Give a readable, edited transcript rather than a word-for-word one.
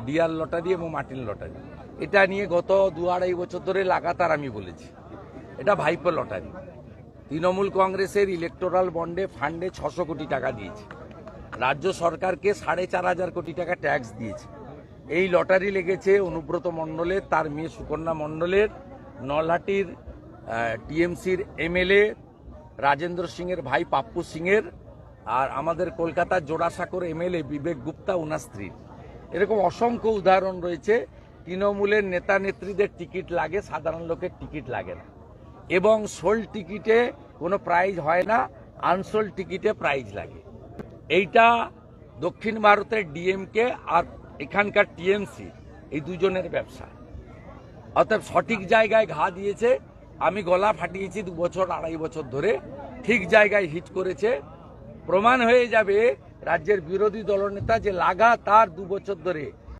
Dear lottery এবং Martin lottery. এটা নিয়ে গত 2-2.5 বছর ধরে লাগাতার আমি বলেছি এটা ভাইপো লটারি। তৃণমূল কংগ্রেসের ইলেকটোরাল বন্ডে ফান্ডে 600 কোটি টাকা দিয়েছে, রাজ্য সরকারকে 4,500 কোটি টাকা ট্যাক্স দিয়েছে। এই লটারি লেগেছে অনুব্রত মণ্ডলের, তার মেয়ে সুকন্যা মণ্ডলের, নলহাটির টিএমসির এমএলএ রাজেন্দ্র সিংয়ের ভাই পাপ্পু সিংয়ের, আর আমাদের কলকাতার জোড়াসাঁকোর এমএলএ বিবেক গুপ্তা ওনার স্ত্রীর। এরকম অসংখ্য উদাহরণ রয়েছে। তৃণমূলের নেতা নেত্রীদের টিকিট লাগে, সাধারণ লোকের টিকিট লাগে না, এবং সোল্ড টিকিটে কোনো প্রাইজ হয় না, আনসোল্ড টিকিটে প্রাইজ লাগে। এইটা দক্ষিণ ভারতের ডিএমকে আর এখানকার টিএমসি এই দুজনের ব্যবসা। অর্থাৎ সঠিক জায়গায় ঘা দিয়েছে। আমি গলা ফাটিয়েছি 2-2.5 বছর ধরে, ঠিক জায়গায় হিট করেছে। প্রমাণ হয়ে যাবে রাজ্যের বিরোধী দলনেতা যে লাগাতার 2 বছর ধরে